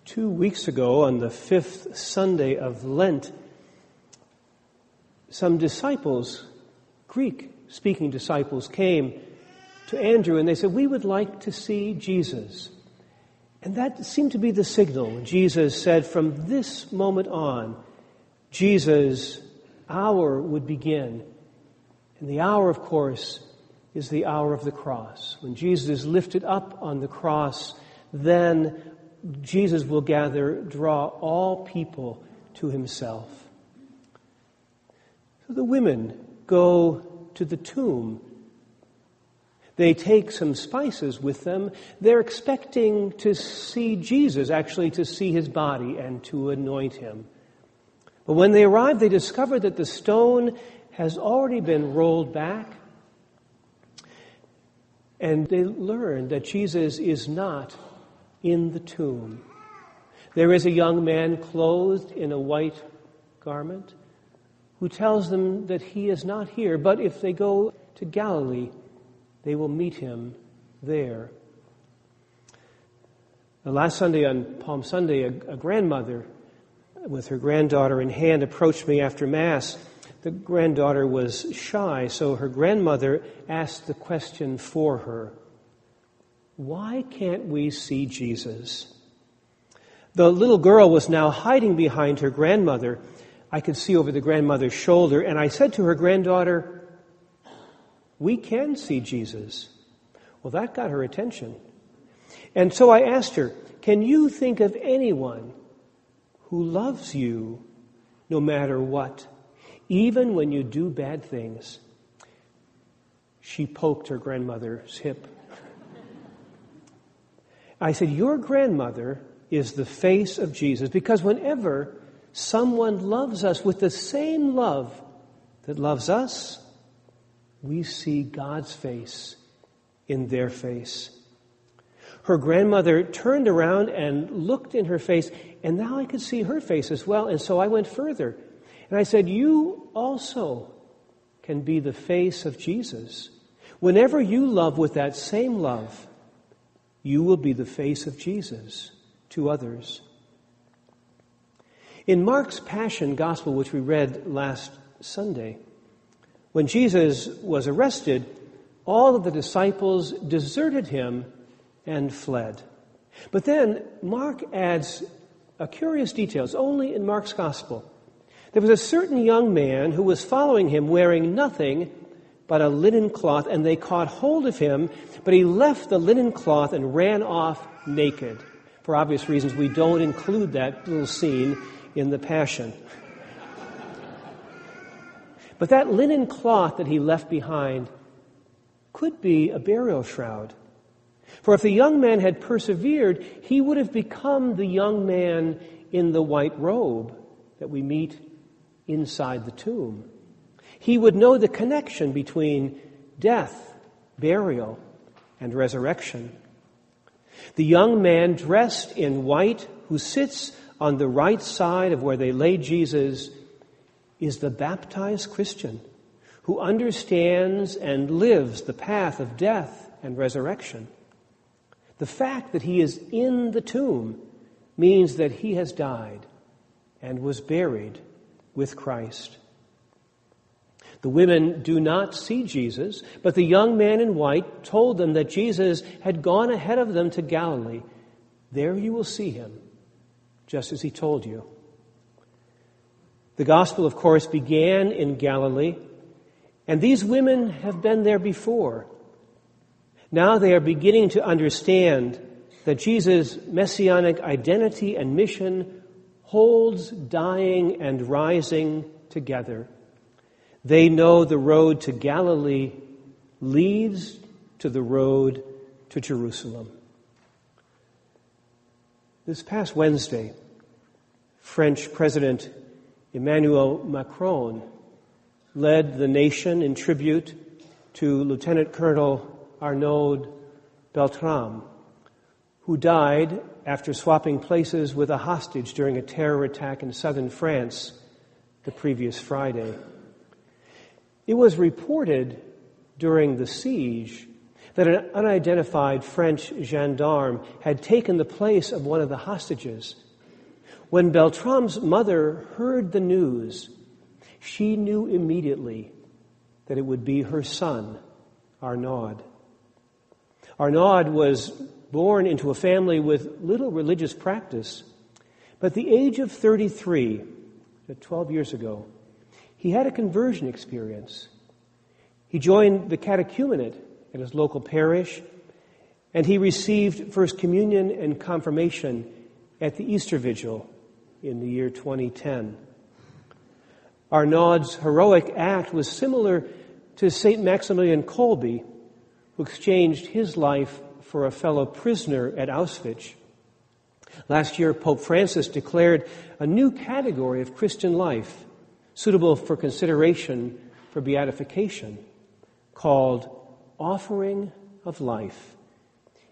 2 weeks ago, on the 5th Sunday of Lent, some disciples, Greek-speaking disciples, came to Andrew and they said, "We would like to see Jesus." And that seemed to be the signal. Jesus said, from this moment on, Jesus' hour would begin. And the hour, of course, is the hour of the cross. When Jesus is lifted up on the cross, then Jesus will draw all people to himself. So the women go to the tomb. They take some spices with them. They're expecting to see Jesus, actually to see his body and to anoint him. But when they arrive, they discover that the stone has already been rolled back. And they learn that Jesus is not in the tomb. There is a young man clothed in a white garment who tells them that he is not here, but if they go to Galilee, they will meet him there. The last Sunday, on Palm Sunday, a grandmother with her granddaughter in hand approached me after Mass. The granddaughter was shy, so her grandmother asked the question for her. Why can't we see Jesus? The little girl was now hiding behind her grandmother. I could see over the grandmother's shoulder, and I said to her granddaughter, "We can see Jesus." Well, that got her attention. And so I asked her, "Can you think of anyone who loves you no matter what, even when you do bad things?" She poked her grandmother's hip. I said, "Your grandmother is the face of Jesus, because whenever someone loves us with the same love that loves us, we see God's face in their face." Her grandmother turned around and looked in her face, and now I could see her face as well, and so I went further. And I said, "You also can be the face of Jesus. Whenever you love with that same love, you will be the face of Jesus to others." In Mark's Passion Gospel, which we read last Sunday, when Jesus was arrested, all of the disciples deserted him and fled. But then Mark adds a curious detail. It's only in Mark's Gospel. There was a certain young man who was following him wearing nothing but a linen cloth, and they caught hold of him, but he left the linen cloth and ran off naked. For obvious reasons, we don't include that little scene in the Passion. But that linen cloth that he left behind could be a burial shroud. For if the young man had persevered, he would have become the young man in the white robe that we meet inside the tomb. He would know the connection between death, burial, and resurrection. The young man dressed in white who sits on the right side of where they laid Jesus is the baptized Christian who understands and lives the path of death and resurrection. The fact that he is in the tomb means that he has died and was buried with Christ. The women do not see Jesus, but the young man in white told them that Jesus had gone ahead of them to Galilee. There you will see him, just as he told you. The gospel, of course, began in Galilee, and these women have been there before. Now they are beginning to understand that Jesus' messianic identity and mission holds dying and rising together. They know the road to Galilee leads to the road to Jerusalem. This past Wednesday, French President Emmanuel Macron led the nation in tribute to Lieutenant Colonel Arnaud Beltrame, who died after swapping places with a hostage during a terror attack in southern France the previous Friday. It was reported during the siege that an unidentified French gendarme had taken the place of one of the hostages. When Beltram's mother heard the news, she knew immediately that it would be her son, Arnaud. Arnaud was born into a family with little religious practice, but at the age of 33, 12 years ago, he had a conversion experience. He joined the catechumenate at his local parish, and he received First Communion and Confirmation at the Easter Vigil in the year 2010. Arnaud's heroic act was similar to St. Maximilian Kolbe, who exchanged his life for a fellow prisoner at Auschwitz. Last year, Pope Francis declared a new category of Christian life suitable for consideration for beatification, called offering of life,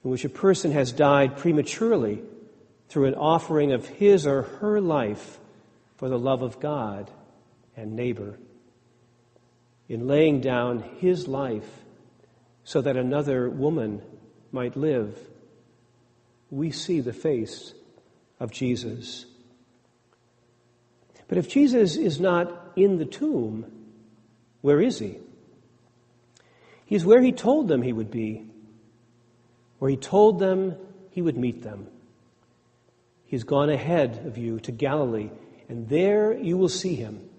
in which a person has died prematurely through an offering of his or her life for the love of God and neighbor. In laying down his life so that another woman might live, we see the face of Jesus. But if Jesus is not in the tomb, where is he? He's where he told them he would be, where he told them he would meet them. He's gone ahead of you to Galilee, and there you will see him.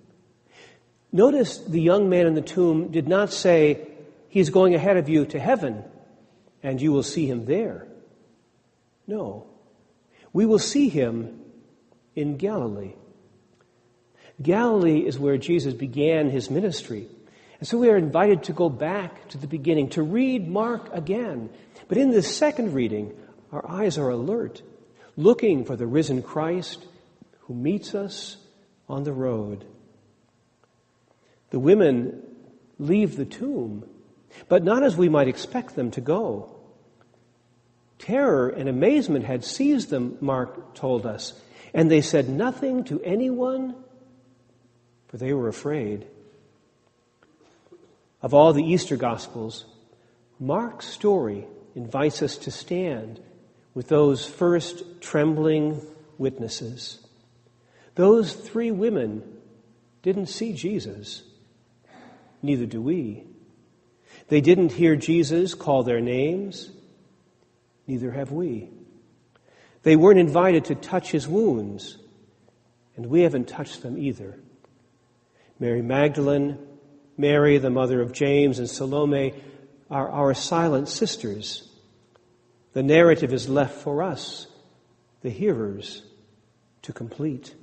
Notice the young man in the tomb did not say, he's going ahead of you to heaven, and you will see him there. No, we will see him in Galilee. Galilee is where Jesus began his ministry. And so we are invited to go back to the beginning, to read Mark again. But in this second reading, our eyes are alert, looking for the risen Christ who meets us on the road. The women leave the tomb, but not as we might expect them to go. Terror and amazement had seized them, Mark told us, and they said nothing to anyone, for they were afraid. Of all the Easter Gospels, Mark's story invites us to stand with those first trembling witnesses. Those three women didn't see Jesus. Neither do we. They didn't hear Jesus call their names. Neither have we. They weren't invited to touch his wounds, and we haven't touched them either. Mary Magdalene, Mary, the mother of James, and Salome are our silent sisters. The narrative is left for us, the hearers, to complete.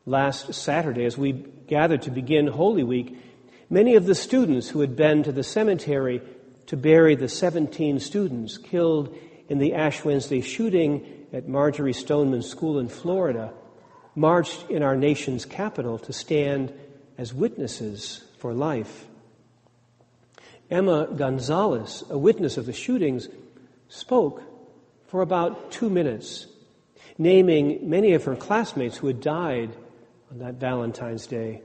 Last Saturday, as we gathered to begin Holy Week, many of the students who had been to the cemetery to bury the 17 students killed in the Ash Wednesday shooting at Marjorie Stoneman School in Florida marched in our nation's capital to stand as witnesses for life. Emma Gonzalez, a witness of the shootings, spoke for about 2 minutes, naming many of her classmates who had died on that Valentine's Day.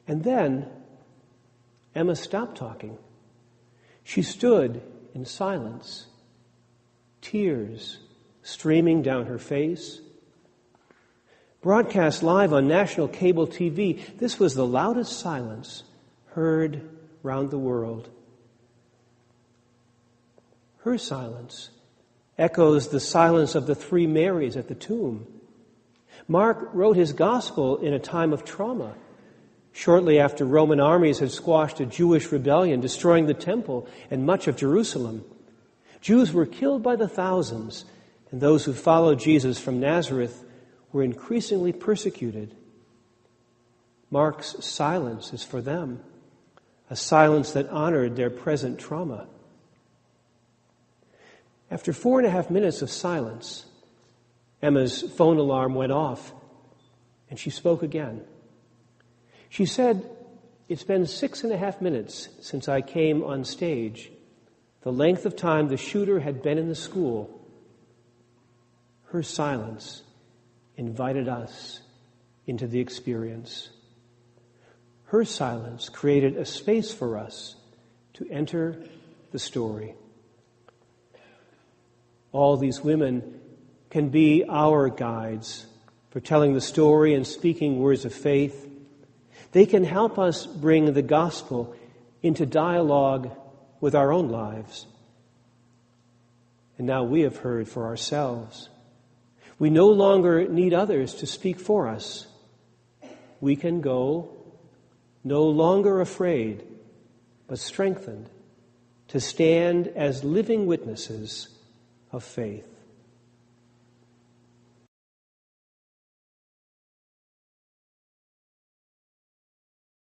And then Emma stopped talking. She stood in silence, tears streaming down her face. Broadcast live on national cable TV, this was the loudest silence heard round the world. Her silence echoes the silence of the three Marys at the tomb. Mark wrote his gospel in a time of trauma, shortly after Roman armies had squashed a Jewish rebellion, destroying the temple and much of Jerusalem. Jews were killed by the thousands, and those who followed Jesus from Nazareth were increasingly persecuted. Mark's silence is for them, a silence that honored their present trauma. After 4.5 minutes of silence, Emma's phone alarm went off, and she spoke again. She said, "It's been 6.5 minutes since I came on stage, the length of time the shooter had been in the school." Her silence invited us into the experience. Her silence created a space for us to enter the story. All these women can be our guides for telling the story and speaking words of faith. They can help us bring the gospel into dialogue with our own lives. And now we have heard for ourselves. We no longer need others to speak for us. We can go, no longer afraid, but strengthened, to stand as living witnesses of faith.